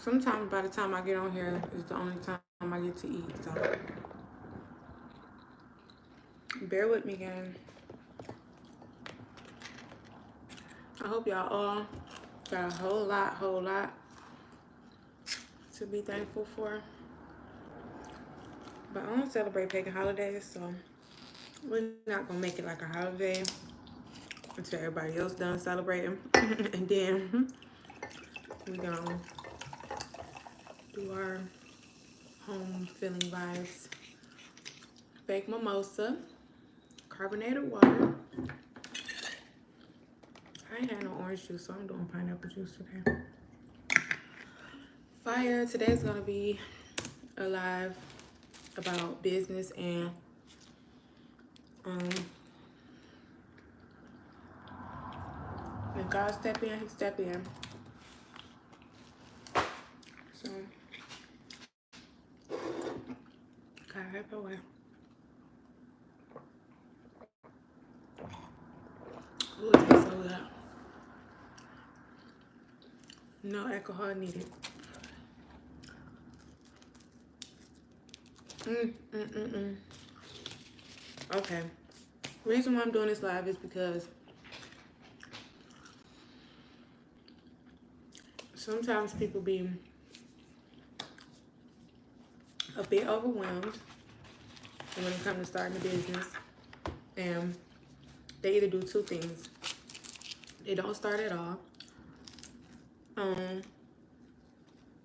sometimes by the time I get on here, it's the only time I get to eat. So bear with me, gang. I hope y'all all got a whole lot to be thankful for. But I don't celebrate pagan holidays, so we're not gonna make it like a holiday until everybody else done celebrating. And then we gonna do our home feeling vibes. Fake mimosa, carbonated water. I ain't had no orange juice, so I'm doing pineapple juice today. Fire, today's gonna be a live about business and when God step in, he step in. So, gotta help away. Ooh, it tastes so good. No alcohol needed. Okay. Reason why I'm doing this live is because sometimes people be a bit overwhelmed when it comes to starting a business, and they either do two things: they don't start at all,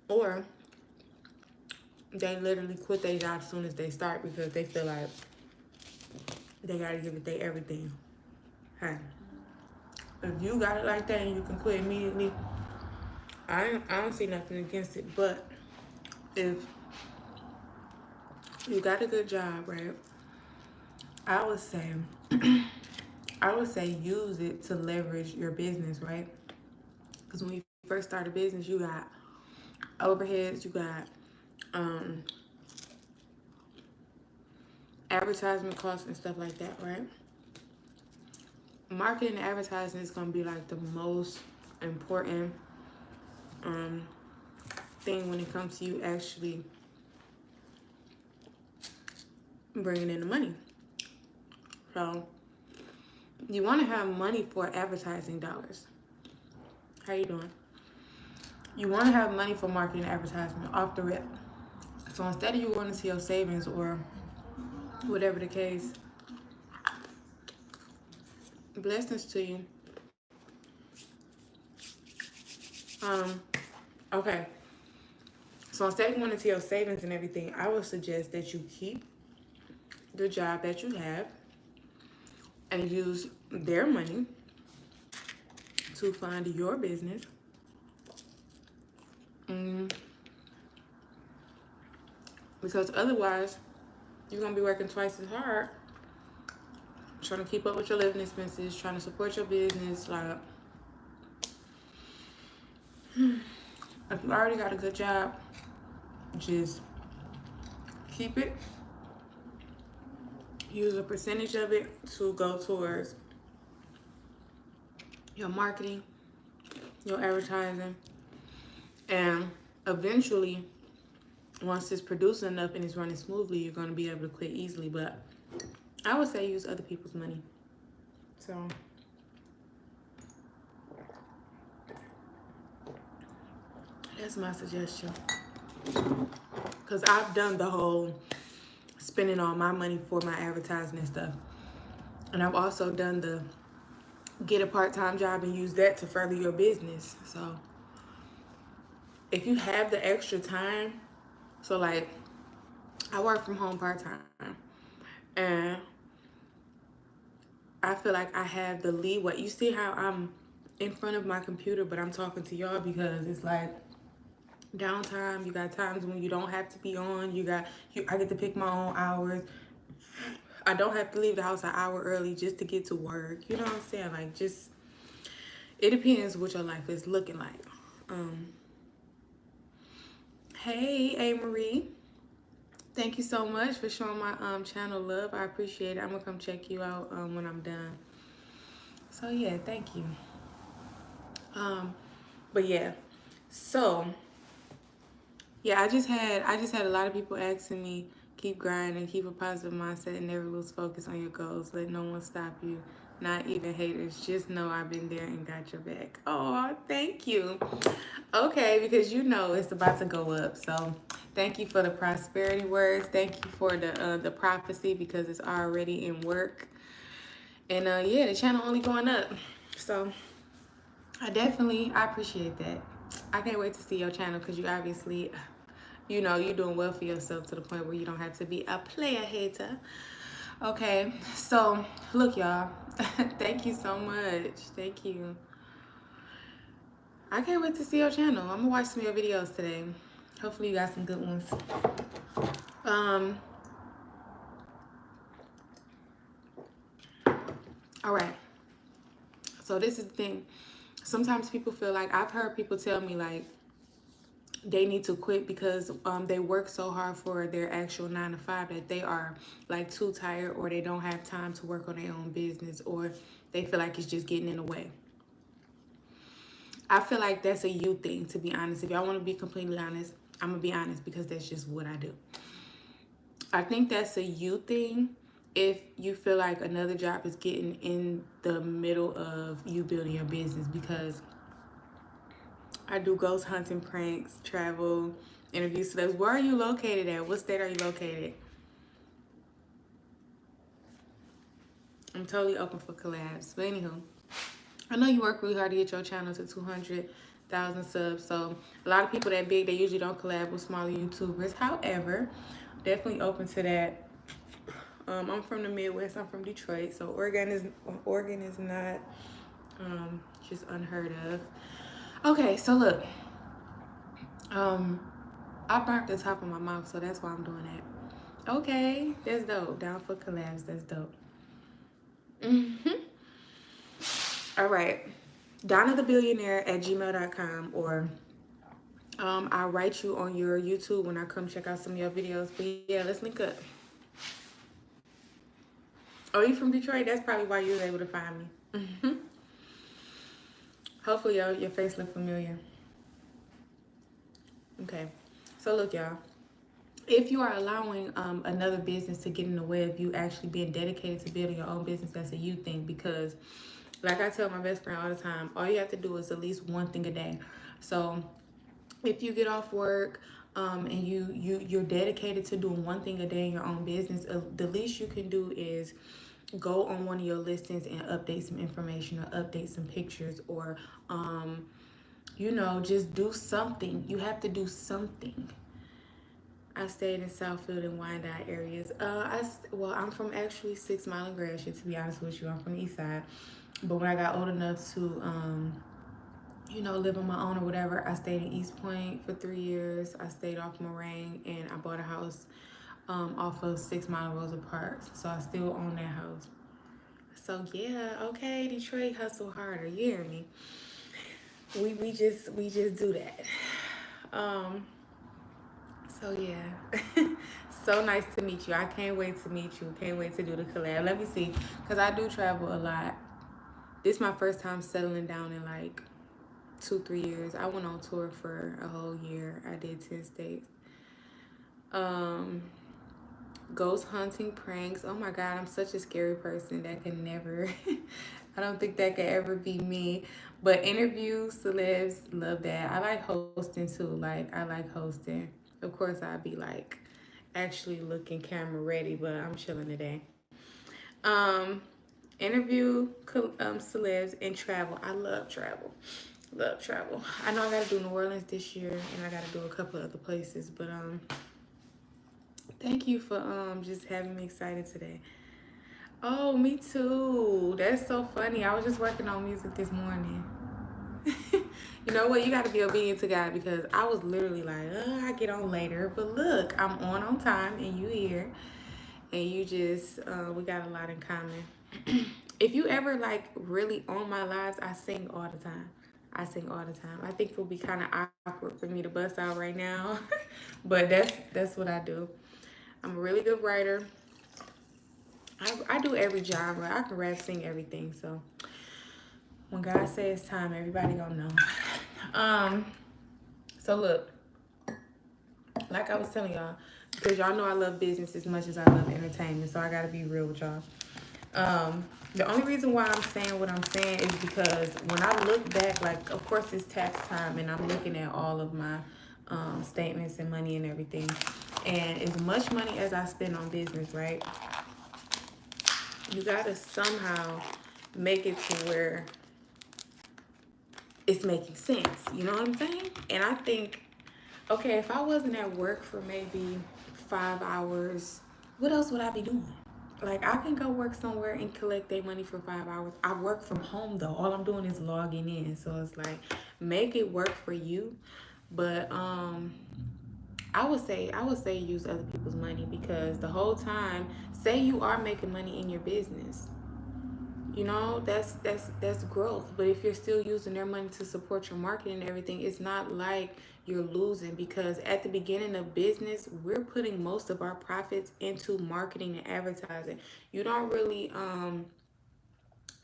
or they literally quit their job as soon as they start because they feel like they gotta give it their everything. Hey, if you got it like that and you can quit immediately, I don't see nothing against it. But if you got a good job, right, I would say use it to leverage your business, right? Because when you first start a business, you got overheads, you got advertisement costs and stuff like that, right? Marketing and advertising is gonna be like the most important thing when it comes to you actually bringing in the money. So you want to have money for advertising dollars. How you doing? You want to have money for marketing and advertisement off the rip. So instead of you going to your savings or whatever the case, blessings to you. Okay. So instead of going into your savings and everything, I would suggest that you keep the job that you have and use their money to fund your business. Because otherwise, you're going to be working twice as hard, trying to keep up with your living expenses, trying to support your business. Like, if you already got a good job, just keep it. Use a percentage of it to go towards your marketing, your advertising, and eventually, once it's producing enough and it's running smoothly, you're going to be able to quit easily. But I would say use other people's money. So that's my suggestion. Because I've done the whole spending all my money for my advertising and stuff. And I've also done the get a part-time job and use that to further your business. So if you have the extra time, so like I work from home part-time, and I feel like I have the leeway. You see how I'm in front of my computer, but I'm talking to y'all because it's like downtime. You got times when you don't have to be on. I get to pick my own hours. I don't have to leave the house an hour early just to get to work. You know what I'm saying? Like, just, it depends what your life is looking like. Hey, A. Marie. Thank you so much for showing my channel love. I appreciate it. I'm gonna come check you out when I'm done. So yeah, thank you. But yeah, so Yeah, I just had a lot of people asking me, keep grinding, keep a positive mindset, and never lose focus on your goals. Let no one stop you, not even haters. Just know I've been there and got your back. Oh, thank you. Okay, because you know it's about to go up. So thank you for the prosperity words. Thank you for the prophecy because it's already in work. And yeah, the channel only going up. So I appreciate that. I can't wait to see your channel because you obviously, you know, you're doing well for yourself to the point where you don't have to be a player hater. Okay, so look, y'all. Thank you so much. Thank you. I can't wait to see your channel. I'm gonna watch some of your videos today. Hopefully, you got some good ones. Um. All right. So this is the thing. Sometimes people feel like I've heard people tell me like they need to quit because they work so hard for their actual 9 to 5 that they are like too tired or they don't have time to work on their own business or they feel like it's just getting in the way. I feel like that's a you thing, to be honest. If y'all want to be completely honest, I'm going to be honest because that's just what I do. I think that's a you thing if you feel like another job is getting in the middle of you building your business because I do ghost hunting pranks, travel, interviews. So where are you located at? What state are you located? I'm totally open for collabs. But anywho, I know you work really hard to get your channel to 200,000 subs. So a lot of people that big, they usually don't collab with smaller YouTubers. However, definitely open to that. I'm from the Midwest. I'm from Detroit. So Oregon is not just unheard of. Okay, so look. I burnt the top of my mouth, so that's why I'm doing that. Okay, that's dope. Down for collabs. That's dope. All right. DonnaTheBillionaire@gmail.com or I'll write you on your YouTube when I come check out some of your videos. But yeah, let's link up. Oh, you from Detroit? That's probably why you were able to find me. Hopefully your face look familiar. Okay. So look, y'all. If you are allowing another business to get in the way of you actually being dedicated to building your own business, that's a you thing because like I tell my best friend all the time, all you have to do is at least one thing a day. So if you get off work and you're dedicated to doing one thing a day in your own business, the least you can do is go on one of your listings and update some information or update some pictures or you know, just do something. You have to do something. I stayed in Southfield and Wyandotte areas. I'm from actually 6 Mile and Gratiot, to be honest with you. I'm from the east side. But when I got old enough to, you know, live on my own or whatever, I stayed in East Point for 3 years. I stayed off Moraine and I bought a house off of 6 Mile Rosa Parks. So I still own that house. So yeah, okay, Detroit hustle harder. You hear me? We just do that. So yeah, so nice to meet you. I can't wait to meet you. Can't wait to do the collab. Let me see, cause I do travel a lot. This is my first time settling down in like 2-3 years. I went on tour for a whole year. I did 10 states. Um, Ghost hunting pranks. Oh my God, I'm such a scary person. That can never. I don't think that could ever be me. But interviews, celebs, love that. I like hosting too. Like I like hosting. Of course, I'd be like actually looking camera ready, but I'm chilling today. Um, Interview, celebs, and travel. I love travel. Love travel. I know I gotta do New Orleans this year, and I gotta do a couple of other places. But thank you for just having me excited today. Oh, me too. That's so funny. I was just working on music this morning. You know what? You got to be obedient to God because I was literally like, I get on later. But look, I'm on time and you here. And you just, we got a lot in common. If you ever like really on my lives, I sing all the time. I sing all the time. I think it would be kind of awkward for me to bust out right now. But that's what I do. I'm a really good writer. I do every genre. I can rap, sing, everything. So when God says it's time, everybody gonna know. So look, like I was telling y'all, because y'all know I love business as much as I love entertainment, so I gotta be real with y'all. The only reason why I'm saying what I'm saying is because when I look back, like, of course it's tax time and I'm looking at all of my statements and money and everything. And as much money as I spend on business, right, you gotta somehow make it to where it's making sense. You know what I'm saying? And I think, okay, if I wasn't at work for maybe 5 hours, what else would I be doing? Like, I can go work somewhere and collect their money for 5 hours. I work from home though. All I'm doing is logging in. So it's like, make it work for you. But I would say use other people's money, because the whole time, say you are making money in your business. You know, that's growth. But if you're still using their money to support your marketing and everything, it's not like you're losing, because at the beginning of business, we're putting most of our profits into marketing and advertising. You don't really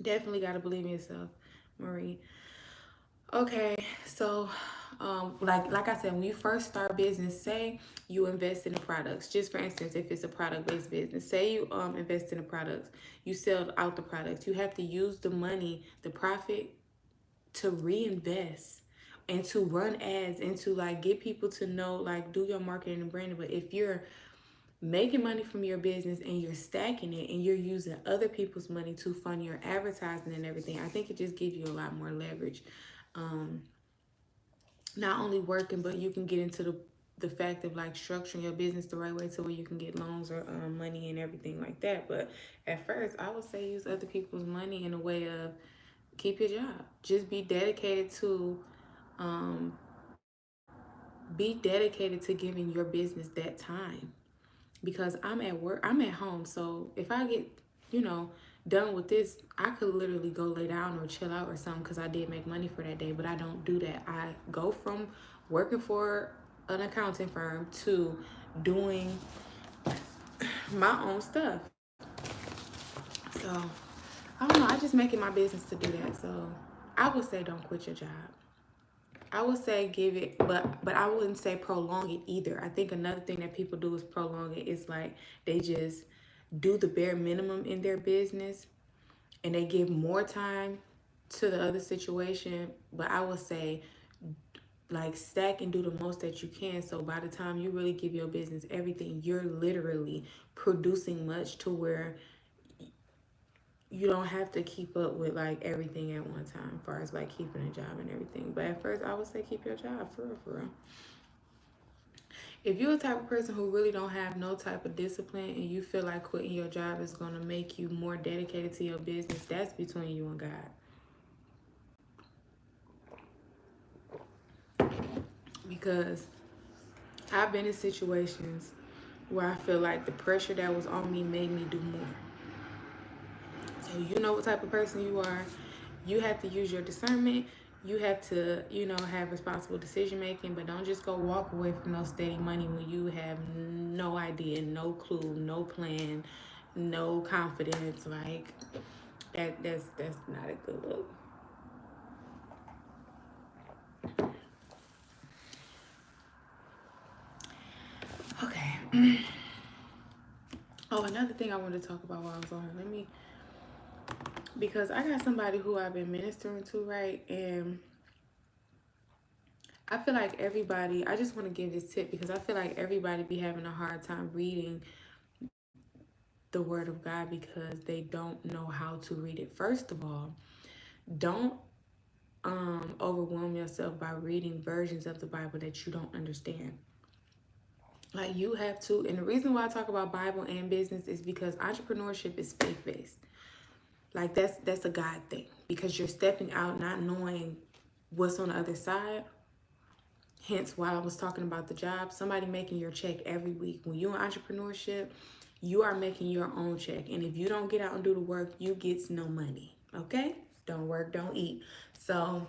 definitely got to believe in yourself, Marie. Okay, so like I said, when you first start business, say you invest in the products. Just for instance, if it's a product-based business, say you invest in the products, you sell out the products. You have to use the money, the profit, to reinvest and to run ads and to like get people to know, like, do your marketing and branding. But if you're making money from your business and you're stacking it and you're using other people's money to fund your advertising and everything, I think it just gives you a lot more leverage. Um, Not only working, but you can get into the fact of like structuring your business the right way to where you can get loans or money and everything like that. But at first, I would say use other people's money in a way of keep your job. Just um, be dedicated to giving your business that time. Because I'm at work, I'm at home. So if I get, you know, done with this, I could literally go lay down or chill out or something, because I did make money for that day. But I don't do that. I go from working for an accounting firm to doing my own stuff. So I don't know. I just make it my business to do that. So I would say don't quit your job. I would say give it, but I wouldn't say prolong it either. I think another thing that people do is prolong it. It's like they just do the bare minimum in their business and they give more time to the other situation. But I would say like stack and do the most that you can. So by the time you really give your business everything, you're literally producing much to where you don't have to keep up with like everything at one time, as far as like keeping a job and everything. But at first, I would say keep your job, for real, for real. If you're a type of person who really don't have no type of discipline and you feel like quitting your job is gonna make you more dedicated to your business, that's between you and God. Because I've been in situations where I feel like the pressure that was on me made me do more. So you know what type of person you are. You have to use your discernment. You have to, have responsible decision making, but don't just go walk away from no steady money when you have no idea, no clue, no plan, no confidence. Like that's not a good look. Okay. Oh, another thing I wanted to talk about while I was on here. Because I got somebody who I've been ministering to, right? And I feel like everybody, I just want to give this tip because I feel like everybody be having a hard time reading the word of God because they don't know how to read it. First of all, don't overwhelm yourself by reading versions of the Bible that you don't understand. Like you have to, and the reason why I talk about Bible and business is because entrepreneurship is faith-based. Like that's a God thing because you're stepping out not knowing what's on the other side. Hence why I was talking about the job. Somebody making your check every week. When you're in entrepreneurship, you are making your own check. And if you don't get out and do the work, you get no money. Okay? Don't work, don't eat. So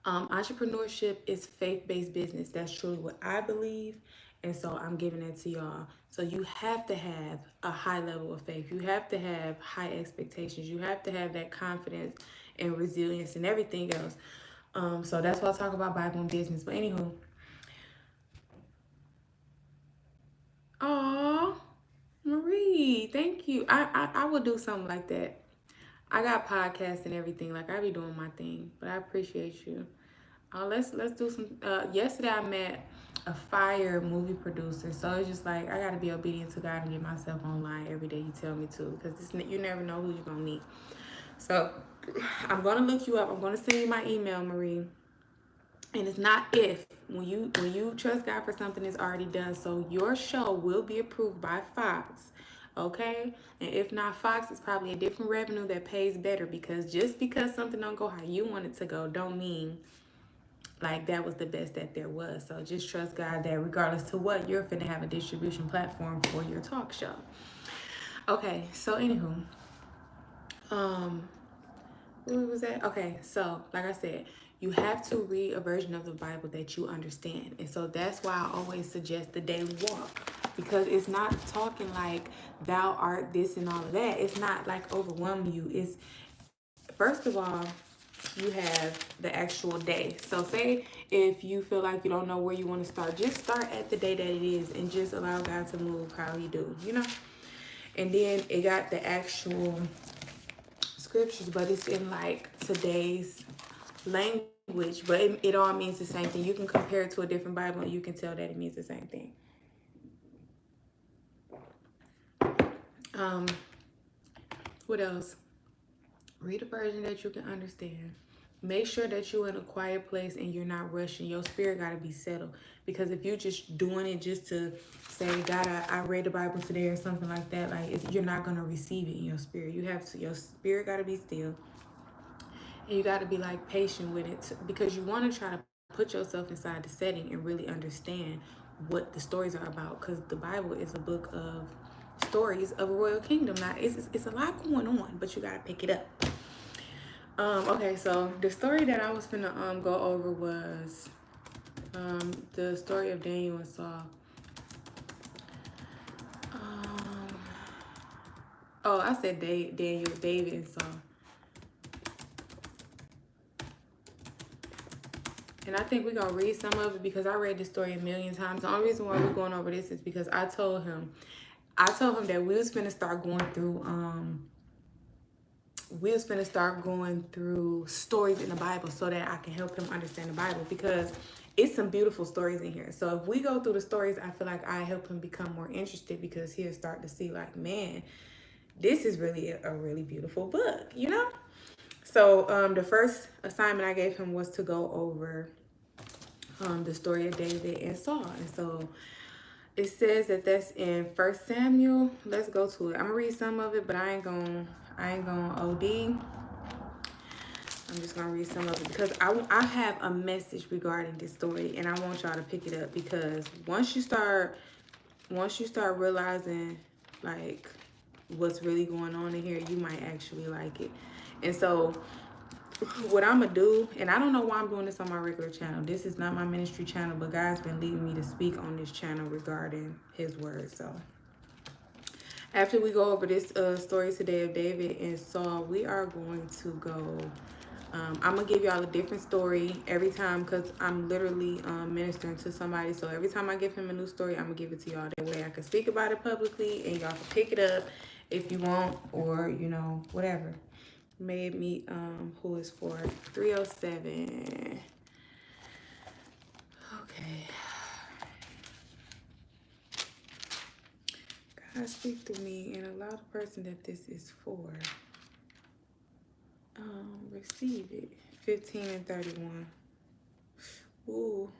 entrepreneurship is faith-based business. That's truly what I believe. And so I'm giving it to y'all. So you have to have a high level of faith. You have to have high expectations. You have to have that confidence and resilience and everything else. So that's why I talk about Bible and business. But anywho, Marie, thank you. I will do something like that. I got podcasts and everything. Like I be doing my thing, but I appreciate you. Let's do some. Yesterday I met a fire movie producer, so it's just like I gotta be obedient to God and get myself online every day. You tell me to, because you never know who you're gonna meet. So I'm gonna look you up. I'm gonna send you my email, Marie. And it's not if. When you trust God for something, it's already done. So your show will be approved by Fox. Okay? And if not Fox, it's probably a different revenue that pays better, because just because something don't go how you want it to go don't mean like that was the best that there was. So just trust God that regardless to what, you're finna have a distribution platform for your talk show. Okay, so anywho, um, what was that? Okay, so like I said, you have to read a version of the Bible that you understand. And so that's why I always suggest the daily walk. Because it's not talking like thou art this and all of that. It's not like overwhelming you. It's, first of all, you have the actual day. So say if you feel like you don't know where you want to start, just start at the day that it is and just allow God to move how he do, you know? And then it got the actual scriptures, but it's in like today's language, but it all means the same thing. You can compare it to a different Bible and you can tell that it means the same thing. What else? Read a version that you can understand. Make sure that you're in a quiet place and you're not rushing. Your spirit got to be settled. Because if you're just doing it just to say, God, I read the Bible today or something like that, like you're not going to receive it in your spirit. You have to, your spirit got to be still. And you got to be like patient with it, because you want to try to put yourself inside the setting and really understand what the stories are about. Because the Bible is a book of stories of a royal kingdom. Now, it's a lot going on, but you got to pick it up. Okay, so the story that I was finna go over was the story of Daniel and Saul. Oh, I said Daniel, David, and Saul. And I think we're gonna read some of it because I read this story a million times. The only reason why we're going over this is because I told him that we was finna start going through stories in the Bible so that I can help him understand the Bible, because it's some beautiful stories in here. So if we go through the stories, I feel like I help him become more interested, because he'll start to see like, man, this is really a really beautiful book, you know? So the first assignment I gave him was to go over the story of David and Saul. And so it says that that's in 1 Samuel. Let's go to it. I'm gonna read some of it, but I ain't gonna OD. I'm just gonna read some of it because I have a message regarding this story, and I want y'all to pick it up, because once you start realizing like what's really going on in here, you might actually like it. And so what I'm gonna do, and I don't know why I'm doing this on my regular channel. This is not my ministry channel, but God's been leading me to speak on this channel regarding his word. So after we go over this story today of David and Saul, we are going to go, I'm gonna give y'all a different story every time, because I'm literally ministering to somebody. So every time I give him a new story, I'm gonna give it to y'all. That way I can speak about it publicly and y'all can pick it up if you want, or you know, whatever. Made me who is for 307. Okay. God speak to me and allow the person that this is for receive it. 15 and 31. Ooh.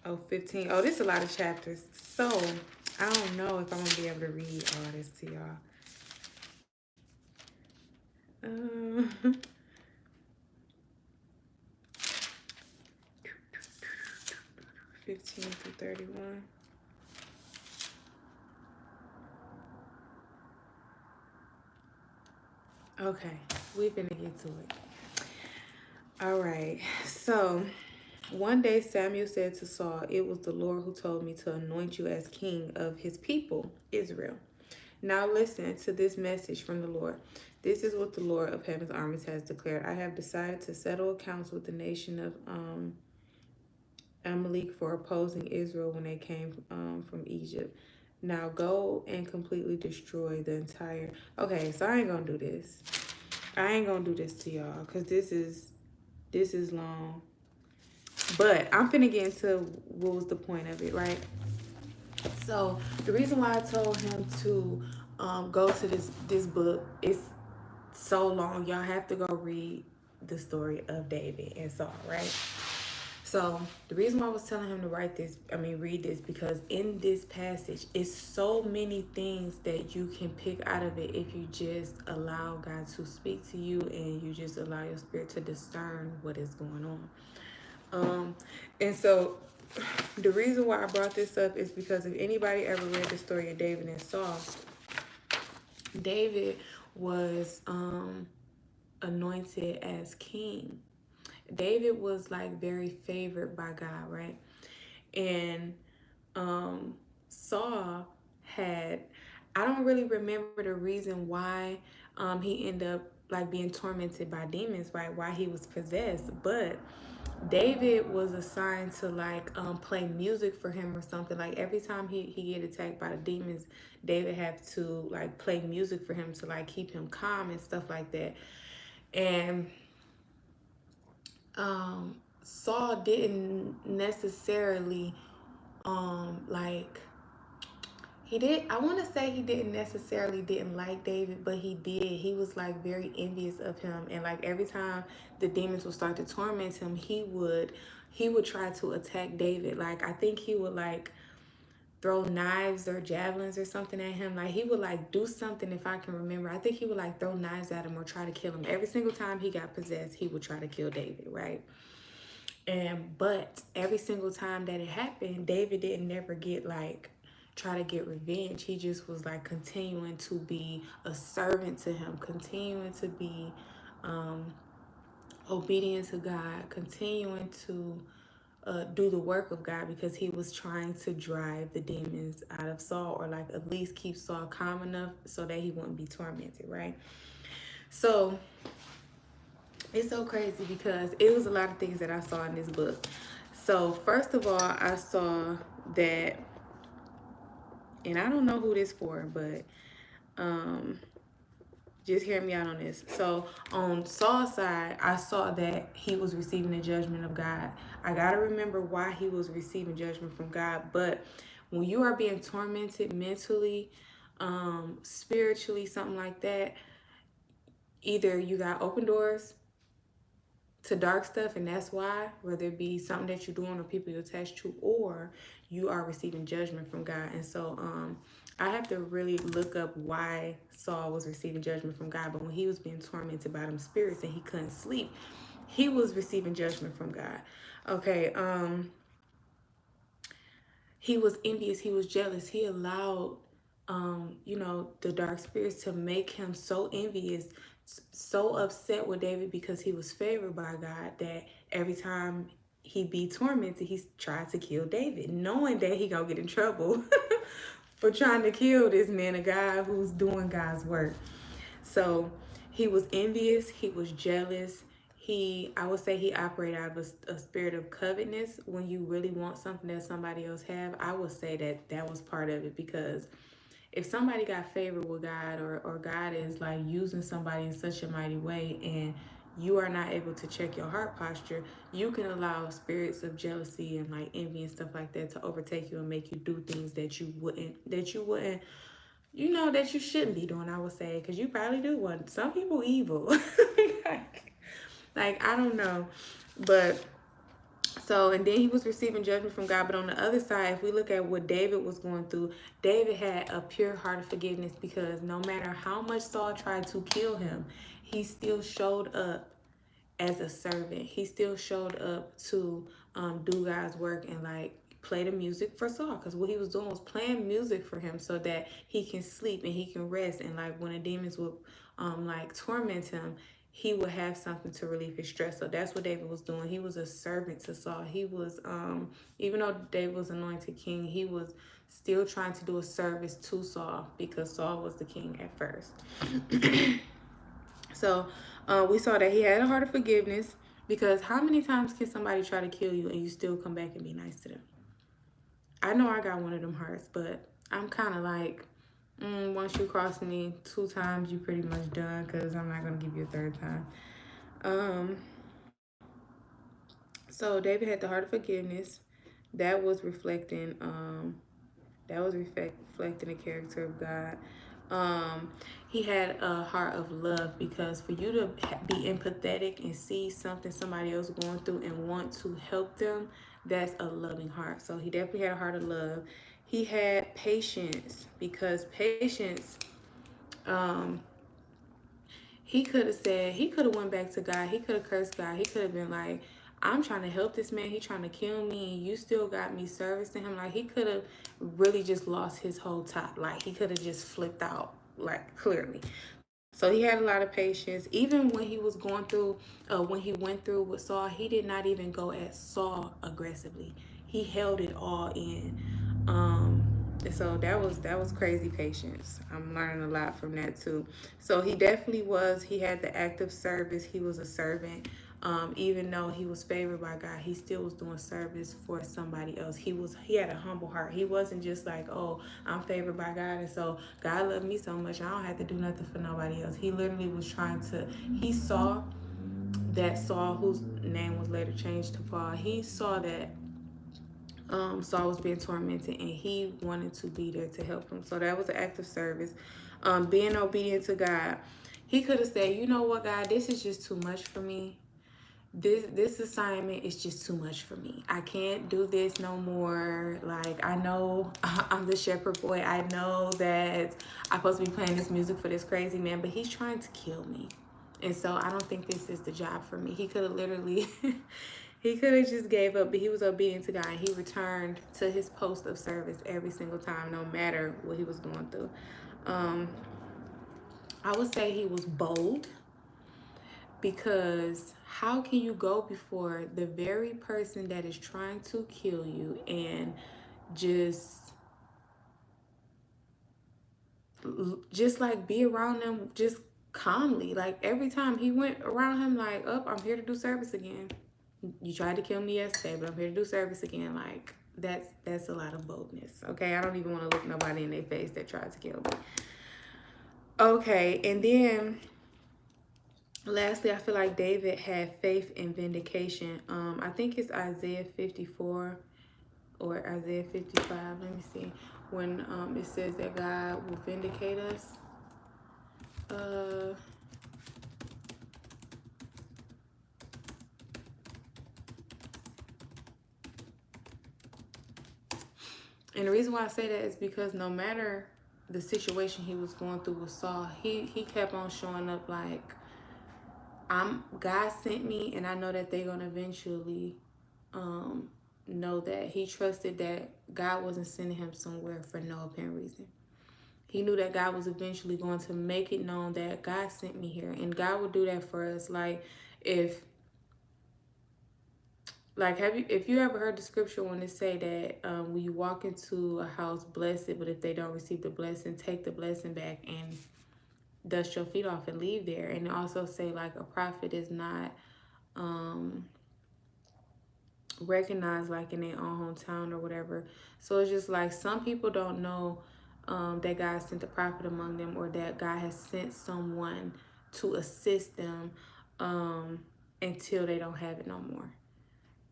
Oh, 15. Oh, this is a lot of chapters. So I don't know if I'm gonna be able to read all this to y'all. 15 to 31. Okay, we're gonna get to it. All right, so one day Samuel said to Saul, "It was the Lord who told me to anoint you as king of his people, Israel. Now listen to this message from the Lord. This is what the Lord of heaven's armies has declared. I have decided to settle accounts with the nation of Amalek for opposing Israel when they came from Egypt. Now go and completely destroy the entire. Okay, so I ain't gonna do this. I ain't gonna do this to y'all because this is long. But I'm finna get into what was the point of it, right? So the reason why I told him to go to this book is so long. Y'all have to go read the story of David and Saul, right? So the reason why I was telling him to read this, because in this passage, it's so many things that you can pick out of it if you just allow God to speak to you and you just allow your spirit to discern what is going on. And so the reason why I brought this up is because if anybody ever read the story of David and Saul, David was anointed as king. David was like very favored by God, right? And Saul had, I don't really remember the reason why he ended up like being tormented by demons, right? Why he was possessed, but David was assigned to like play music for him or something. Like every time he get attacked by the demons, David had to like play music for him to like keep him calm and stuff like that. And Saul didn't necessarily like I want to say he didn't necessarily didn't like David, but he did. He was like very envious of him, and like every time the demons would start to torment him, he would try to attack David. Like I think he would like throw knives or javelins or something at him. Like he would like do something, if I can remember. I think he would like throw knives at him or try to kill him. Every single time he got possessed, he would try to kill David, right? But every single time that it happened, David didn't never get like try to get revenge. He just was like continuing to be a servant to him, continuing to be obedient to God, continuing to do the work of God, because he was trying to drive the demons out of Saul, or like at least keep Saul calm enough so that he wouldn't be tormented, right? So it's so crazy because it was a lot of things that I saw in this book. So first of all, I saw that, and I don't know who this for, but just hear me out on this. So on Saul's side, I saw that he was receiving the judgment of God. I got to remember why he was receiving judgment from God. But when you are being tormented mentally, spiritually, something like that, either you got open doors to dark stuff, and that's why, whether it be something that you're doing or people you're attached to, or you are receiving judgment from God. And so I have to really look up why Saul was receiving judgment from God. But when he was being tormented by them spirits and he couldn't sleep, he was receiving judgment from God. Okay. He was envious, he was jealous, he allowed the dark spirits to make him so envious, so upset with David, because he was favored by God, that every time he be tormented, he tried to kill David, knowing that he gonna get in trouble for trying to kill this man of God who's doing God's work. So he was envious, he was jealous. I would say he operated out of a spirit of covetousness. When you really want something that somebody else have, I would say that was part of it, because if somebody got favor with God, or God is like using somebody in such a mighty way, and you are not able to check your heart posture, you can allow spirits of jealousy and like envy and stuff like that to overtake you and make you do things that you wouldn't that you shouldn't be doing, I would say, because you probably do want some people evil. like I don't know, but so, and then he was receiving judgment from God. But on the other side, if we look at what David was going through, David had a pure heart of forgiveness, because no matter how much Saul tried to kill him, he still showed up as a servant. He still showed up to do God's work and like play the music for Saul, because what he was doing was playing music for him so that he can sleep and he can rest. And like when the demons would like torment him, he would have something to relieve his stress. So that's what David was doing. He was a servant to Saul. He was even though David was anointed king, he was still trying to do a service to Saul, because Saul was the king at first. So we saw that he had a heart of forgiveness, because how many times can somebody try to kill you and you still come back and be nice to them? I know I got one of them hearts, but I'm kind of like, once you cross me 2 times, you pretty much done, because I'm not going to give you a third time. Um, so David had the heart of forgiveness. That was reflecting, reflecting the character of God. Um, he had a heart of love, because for you to be empathetic and see something somebody else going through and want to help them, that's a loving heart. So he definitely had a heart of love. He had patience, because patience, um, he could have went back to God. He could have cursed God. He could have been like, I'm trying to help this man. He trying to kill me, and you still got me servicing him. Like, he could have really just lost his whole top. Like, he could have just flipped out, like, clearly. So he had a lot of patience. Even when he was going through, when he went through with Saul, he did not even go at Saul aggressively. He held it all in. And so that was crazy patience. I'm learning a lot from that too. So he definitely was. He had the active service. He was a servant. Even though he was favored by God, he still was doing service for somebody else. He had a humble heart. He wasn't just like, oh, I'm favored by God, and so God loved me so much I don't have to do nothing for nobody else. He literally was trying to. He saw that Saul, whose name was later changed to Paul, he saw that Saul was being tormented, and he wanted to be there to help him. So that was an act of service. Being obedient to God. He could have said, you know what, God, this is just too much for me. This assignment is just too much for me. I can't do this no more. Like, I know I'm the shepherd boy. I know that I'm supposed to be playing this music for this crazy man, but he's trying to kill me. And so I don't think this is the job for me. He could have literally he could have just gave up, but he was obedient to God. He returned to his post of service every single time, no matter what he was going through. Um, I would say he was bold, because how can you go before the very person that is trying to kill you and just just like be around them just calmly? Like, every time he went around him, like, oh, I'm here to do service again. You tried to kill me yesterday, but I'm here to do service again. Like, that's a lot of boldness. Okay, I don't even want to look nobody in their face that tried to kill me. Okay, and then lastly, I feel like David had faith in vindication. I think it's Isaiah 54 or Isaiah 55. Let me see. When it says that God will vindicate us. Uh, and the reason why I say that is because no matter the situation he was going through with Saul, he kept on showing up like, God sent me, and I know that they're gonna eventually um, know that. He trusted that God wasn't sending him somewhere for no apparent reason. He knew that God was eventually going to make it known that God sent me here, and God will do that for us. Like, if if you ever heard the scripture when it say that when you walk into a house, bless it, but if they don't receive the blessing, take the blessing back and dust your feet off and leave there. And also say, like, a prophet is not um recognized like in their own hometown or whatever. So it's just like, some people don't know that God sent a prophet among them, or that God has sent someone to assist them until they don't have it no more.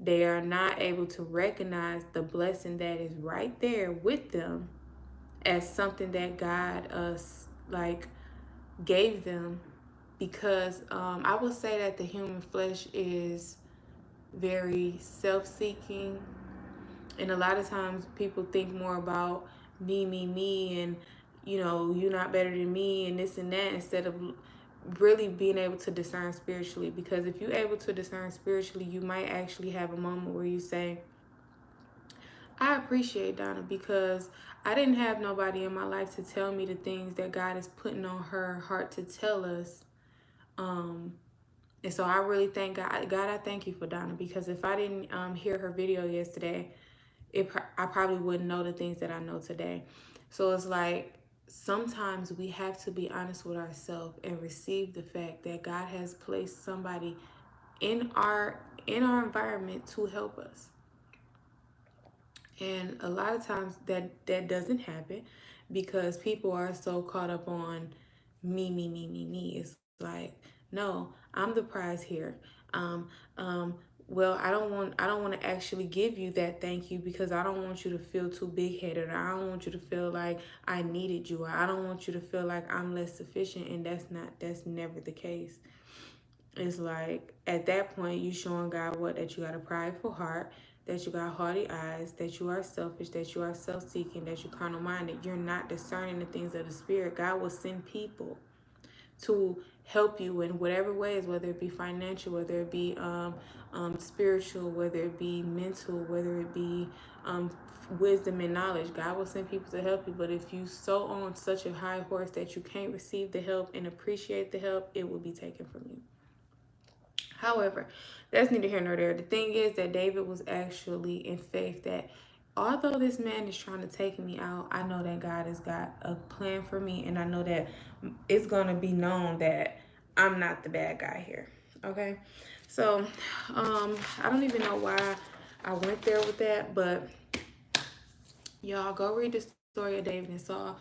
They are not able to recognize the blessing that is right there with them as something that God like gave them, because I would say that the human flesh is very self-seeking, and a lot of times people think more about me, and you're not better than me and this and that, instead of really being able to discern spiritually. Because if you're able to discern spiritually, you might actually have a moment where you say, I appreciate Donna, because I didn't have nobody in my life to tell me the things that God is putting on her heart to tell us. And so I really thank God. God, I thank you for Donna, because if I didn't hear her video yesterday, I probably wouldn't know the things that I know today. So it's like, sometimes we have to be honest with ourselves and receive the fact that God has placed somebody in our environment to help us. And a lot of times that doesn't happen because people are so caught up on me. It's like, no, I'm the prize here. Um, um, well, I don't want to actually give you that thank you because I don't want you to feel too big headed. I don't want you to feel like I needed you. Or I don't want you to feel like I'm less sufficient, and that's never the case. It's like at that point you showing God what, that you got a prideful heart, that you got haughty eyes, that you are selfish, that you are self-seeking, that you're carnal minded. You're not discerning the things of the spirit. God will send people to help you in whatever ways, whether it be financial, whether it be spiritual, whether it be mental, whether it be um, wisdom and knowledge. God will send people to help you. But if you so on such a high horse that you can't receive the help and appreciate the help, it will be taken from you. However, that's neither here nor there. The thing is that David was actually in faith that although this man is trying to take me out, I know that God has got a plan for me, and I know that it's going to be known that I'm not the bad guy here. Okay? So, I don't even know why I went there with that, but y'all go read the story of David and Saul.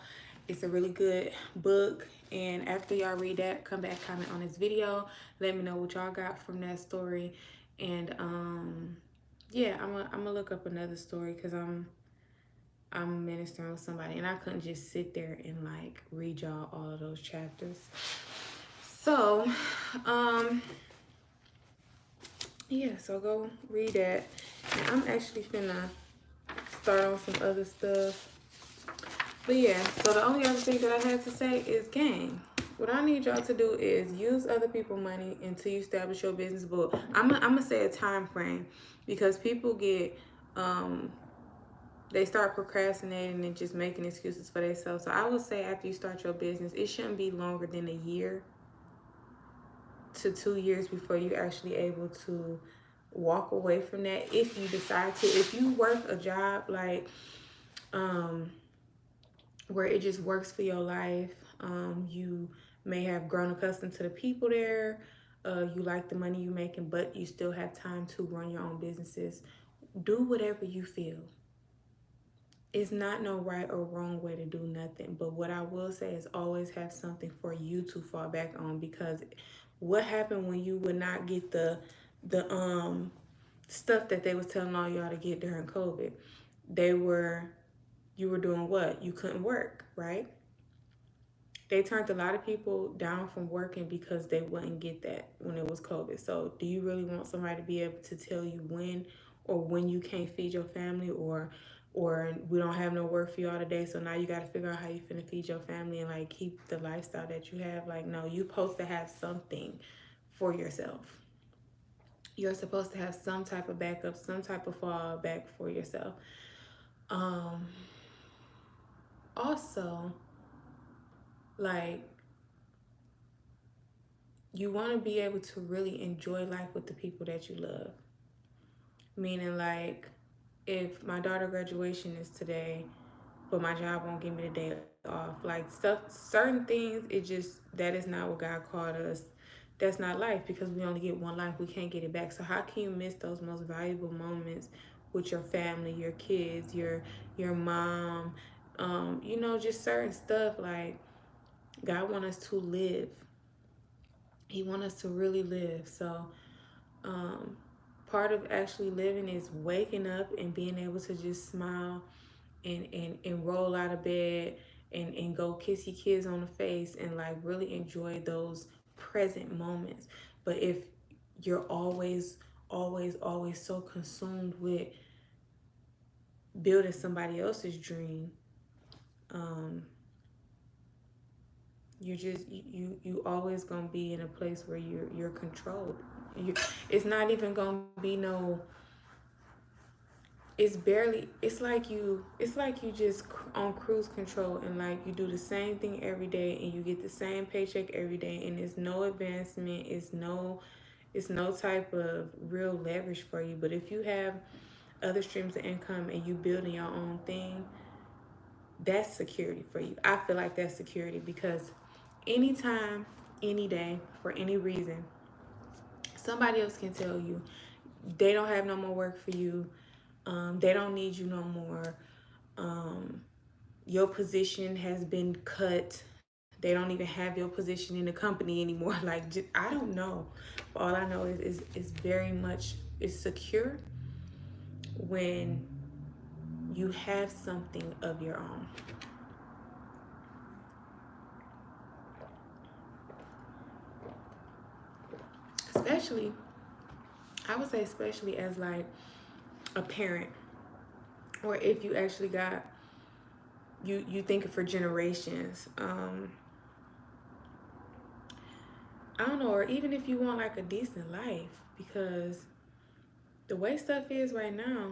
It's a really good book. And after y'all read that, come back, comment on this video. Let me know what y'all got from that story. And yeah, I'm gonna look up another story because I'm ministering with somebody, and I couldn't just sit there and like read y'all all of those chapters. So, yeah, so go read that. And I'm actually finna start on some other stuff. But yeah, so the only other thing that I had to say is, gang, what I need y'all to do is use other people's money until you establish your business. But I'm gonna say a time frame, because people get they start procrastinating and just making excuses for themselves. So I would say after you start your business, it shouldn't be longer than a year to 2 years before you're actually able to walk away from that. If you decide to, if you work a job like where it just works for your life, you may have grown accustomed to the people there, you like the money you're making, but you still have time to run your own businesses. Do whatever you feel. It's not no right or wrong way to do nothing. But what I will say is always have something for you to fall back on, because what happened when you would not get the stuff that they was telling all y'all to get during COVID? They were You were doing what? You couldn't work, right? They turned a lot of people down from working because they wouldn't get that when it was COVID. So do you really want somebody to be able to tell you when you can't feed your family, or we don't have no work for y'all today, so now you got to figure out how you finna feed your family and like keep the lifestyle that you have? Like, no, you're supposed to have something for yourself. You're supposed to have some type of backup, some type of fallback for yourself. Um, Also, like, you want to be able to really enjoy life with the people that you love. Meaning, like, if my daughter graduation is today, but my job won't give me the day off, like stuff, certain things, it just, that is not what God called us. That's not life, because we only get one life. We can't get it back. So how can you miss those most valuable moments with your family, your kids, your mom, just certain stuff? Like, God wants us to live. He wants us to really live. So um, part of actually living is waking up and being able to just smile and roll out of bed and go kiss your kids on the face and like really enjoy those present moments. But if you're always so consumed with building somebody else's dream, um, you always gonna be in a place where you're controlled. It's not even gonna be no. It's like you just on cruise control, and like you do the same thing every day and you get the same paycheck every day, and it's no advancement, it's no type of real leverage for you. But if you have other streams of income and you building your own thing, that's security for you. I feel like that's security, because anytime, any day, for any reason, somebody else can tell you they don't have no more work for you. They don't need you no more. Um, your position has been cut. They don't even have your position in the company anymore. Like, I don't know. But all I know is very much is secure when you have something of your own. Especially, I would say, especially as like a parent, or if you actually got you thinking for generations. I don't know, or even if you want like a decent life, because the way stuff is right now,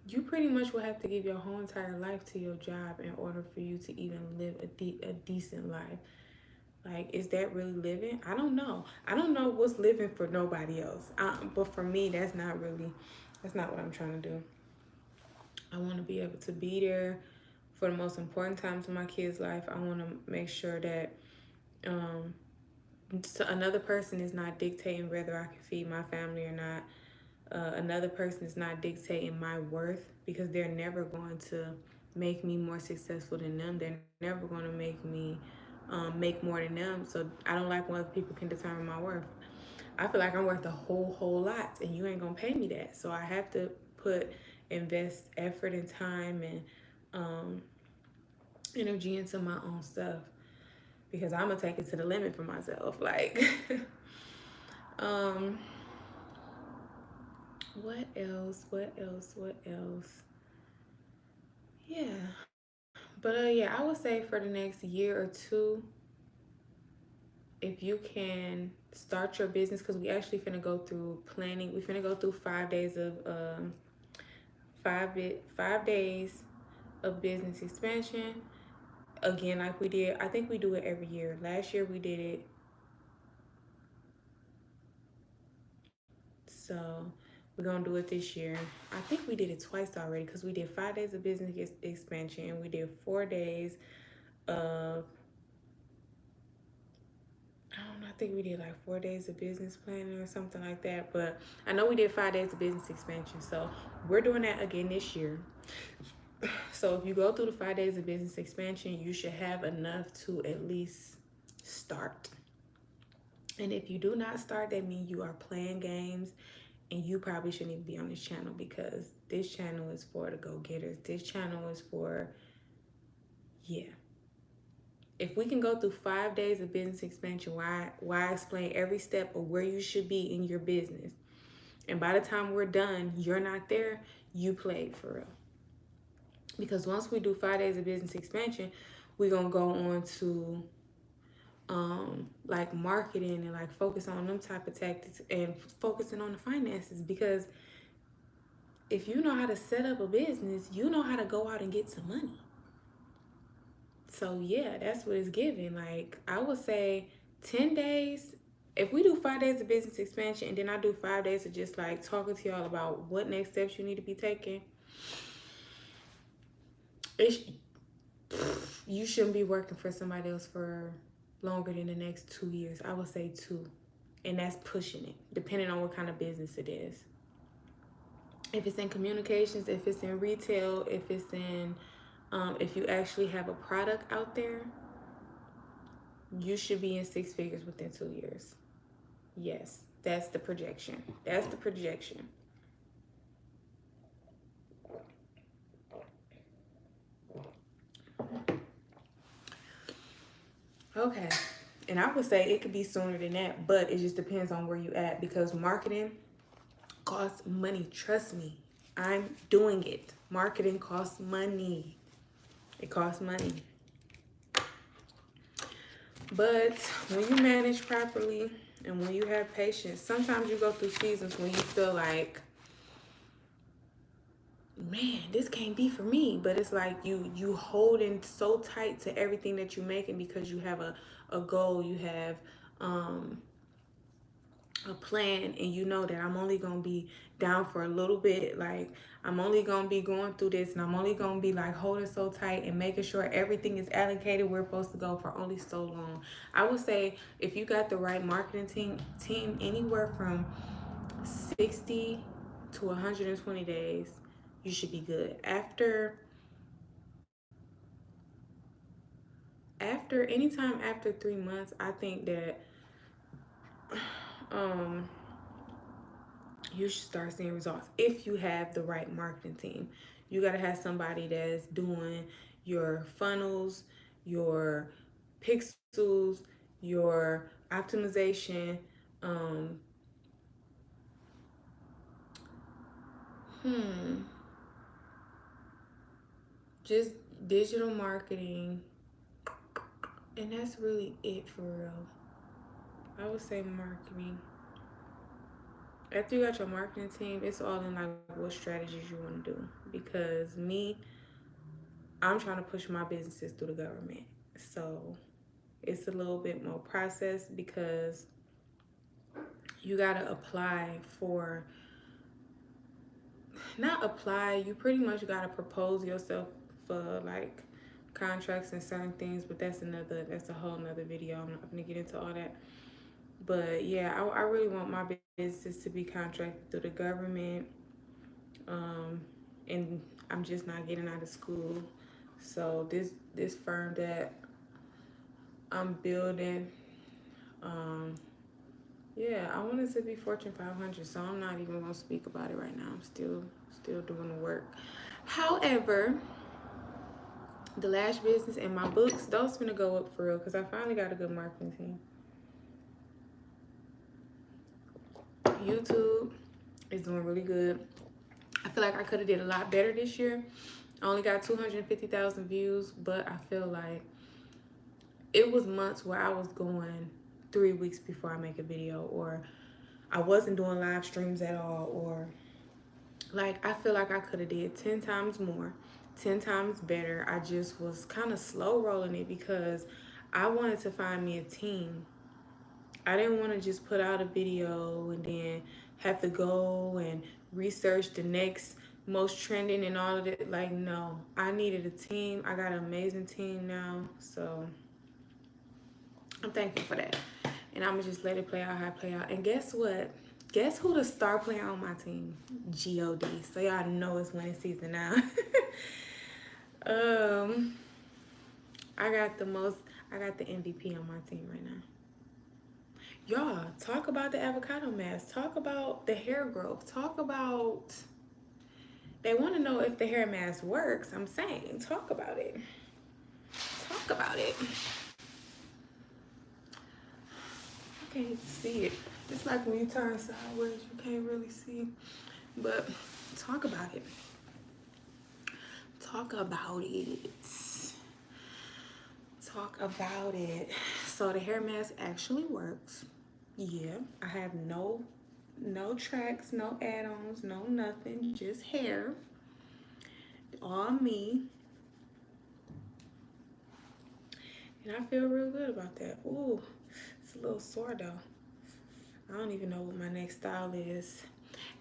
you pretty much will have to give your whole entire life to your job in order for you to even live a decent life. Like, is that really living? I don't know. I don't know what's living for nobody else. But for me, that's not what I'm trying to do. I want to be able to be there for the most important times of my kids' life. I want to make sure that um, so another person is not dictating whether I can feed my family or not. Another person is not dictating my worth, because they're never going to make me more successful than them. They're never going to make me make more than them. So I don't like when other people can determine my worth. I feel like I'm worth a whole lot, and you ain't gonna pay me that. So I have to invest effort and time and um, energy into my own stuff, because I'm gonna take it to the limit for myself. Like, um, what else? What else? What else? Yeah, but yeah, I would say for the next year or two, if you can start your business, because we actually finna go through planning. We finna go through 5 days of 5 days of business expansion. Again, like we did, I think we do it every year. Last year we did it, so we're gonna do it this year. I think we did it twice already, because we did 5 days of business expansion, and we did 4 days of, I don't know, I think we did like 4 days of business planning or something like that. But I know we did 5 days of business expansion. So we're doing that again this year. So if you go through the 5 days of business expansion, you should have enough to at least start. And if you do not start, that means you are playing games, and you probably shouldn't even be on this channel, because this channel is for the go-getters. This channel is for, yeah. If we can go through 5 days of business expansion, why explain every step of where you should be in your business? And by the time we're done, you're not there, you played for real. Because once we do 5 days of business expansion, we're gonna go on to like marketing, and like focus on them type of tactics, and focusing on the finances. Because if you know how to set up a business, you know how to go out and get some money. So yeah, that's what it's giving. Like, I would say 10 days. If we do 5 days of business expansion, and then I do 5 days of just like talking to y'all about what next steps you need to be taking, it's, you shouldn't be working for somebody else for longer than the next 2 years. I would say 2. And that's pushing it, depending on what kind of business it is. If it's in communications, if it's in retail, if it's in, if you actually have a product out there, you should be in 6 figures within 2 years. Yes, that's the projection. That's the projection. Okay. And I would say it could be sooner than that, but it just depends on where you at, because marketing costs money. Trust me. I'm doing it. Marketing costs money. It costs money. But when you manage properly, and when you have patience, sometimes you go through seasons when you feel like, man, this can't be for me. But it's like you holding so tight to everything that you're making, because you have a goal, you have a plan, and you know that I'm only gonna be down for a little bit. Like, I'm only gonna be going through this, and I'm only gonna be like holding so tight and making sure everything is allocated where it's supposed to go for only so long. I would say if you got the right marketing team, anywhere from 60 to 120 days, you should be good. Anytime after 3 months, I think that um you should start seeing results if you have the right marketing team. You got to have somebody that's doing your funnels, your pixels, your optimization, um hmm just digital marketing, and that's really it for real. I would say marketing. After you got your marketing team, it's all in like what strategies you want to do. Because me, I'm trying to push my businesses through the government. So it's a little bit more process because you got to apply for, not apply, you pretty much got to propose yourself for like contracts and certain things, but that's a whole nother video. I'm not going to get into all that. But yeah, I really want my business to be contracted through the government. Um, and I'm just not getting out of school. So this firm that I'm building, um, yeah, I want it to be Fortune 500. So I'm not even gonna speak about it right now. I'm still doing the work. However, the lash business and my books, those gonna go up for real because I finally got a good marketing team. YouTube is doing really good. I feel like I could have did a lot better this year. I only got 250,000 views, but I feel like it was months where I was going 3 weeks before I make a video, or I wasn't doing live streams at all, or like I feel like I could have did 10 times more, 10 times better. I just was kind of slow rolling it because I wanted to find me a team. I didn't want to just put out a video and then have to go and research the next most trending and all of it. Like, no, I needed a team. I got an amazing team now. So I'm thankful for that. And I'm going to just let it play out how it play out. And guess what? Guess who the star player on my team? G.O.D. So y'all know it's winning season now. I got the MVP on my team right now. Y'all, talk about the avocado mask. Talk about the hair growth. Talk about, they want to know if the hair mask works. I'm saying, talk about it. Talk about it. You can't see it. It's like when you turn sideways, you can't really see. But talk about it. Talk about it. Talk about it. So the hair mask actually works. Yeah, I have no tracks, no add-ons, no nothing, just hair. All me. And I feel real good about that. Ooh, it's a little sore though. I don't even know what my next style is.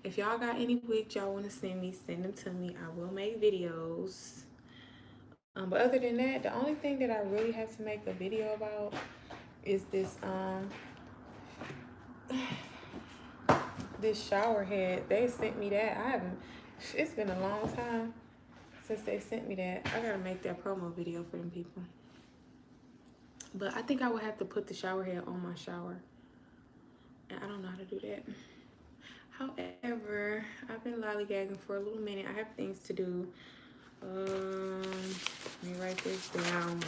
If y'all got any wigs y'all want to send them to me. I will make videos. But other than that, the only thing that I really have to make a video about is this this shower head. They sent me that. It's been a long time since they sent me that. I gotta make that promo video for them people. But I think I would have to put the shower head on my shower. And I don't know how to do that. However, I've been lollygagging for a little minute. I have things to do. Let me write this down.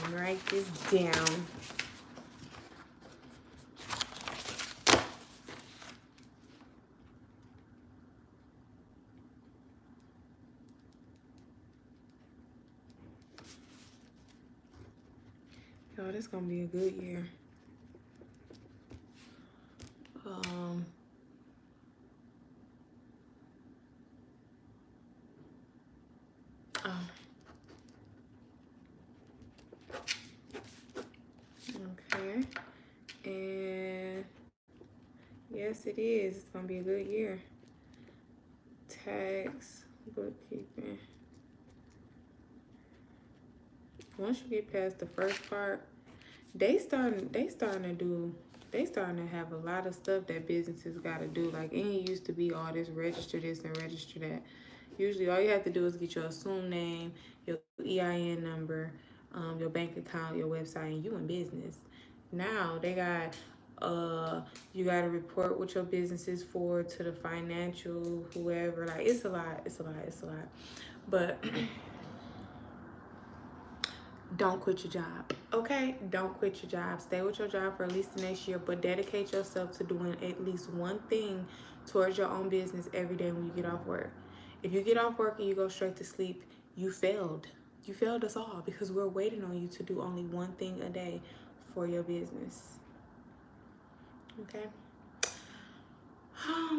Yo, this is gonna be a good year. Okay. And yes, it is. It's gonna be a good year. Tax, bookkeeping. Once you get past the first part, they starting to have a lot of stuff that businesses gotta do. Like, it ain't used to be all this register this and register that. Usually all you have to do is get your assumed name, your EIN number, your bank account, your website, and you in business. Now they got you gotta report what your business is for to the financial whoever. Like it's a lot, it's a lot, it's a lot. But don't quit your job, okay? Don't quit your job. Stay with your job for at least the next year, but dedicate yourself to doing at least one thing towards your own business every day when you get off work. If you get off work and you go straight to sleep, you failed. You failed us all because we're waiting on you to do only one thing a day for your business. Okay?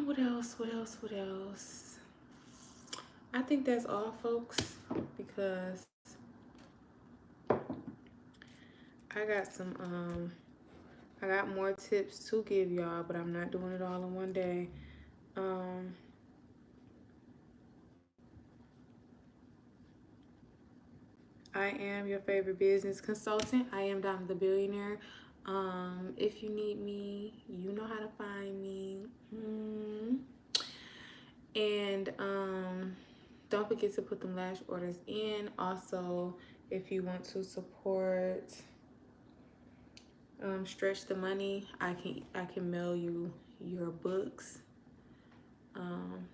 What else? What else? What else? I think that's all, folks, because I got I got more tips to give y'all, but I'm not doing it all in one day. I am your favorite business consultant. I am Donna the Billionaire. If you need me, you know how to find me. And don't forget to put them lash orders in. Also, if you want to support Stretch the Money, I can mail you your books.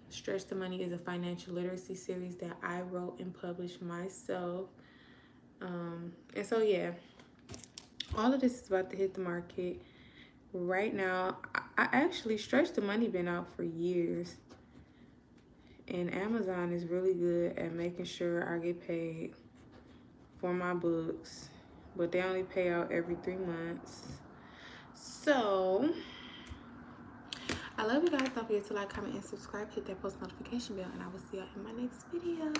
Stretch the Money is a financial literacy series that I wrote and published myself. And so yeah, all of this is about to hit the market right now. I actually Stretch the Money been out for years, and Amazon is really good at making sure I get paid for my books, but they only pay out every 3 months. So I love you guys. Don't forget to like, comment, and subscribe. Hit that post notification bell, and I will see y'all in my next video.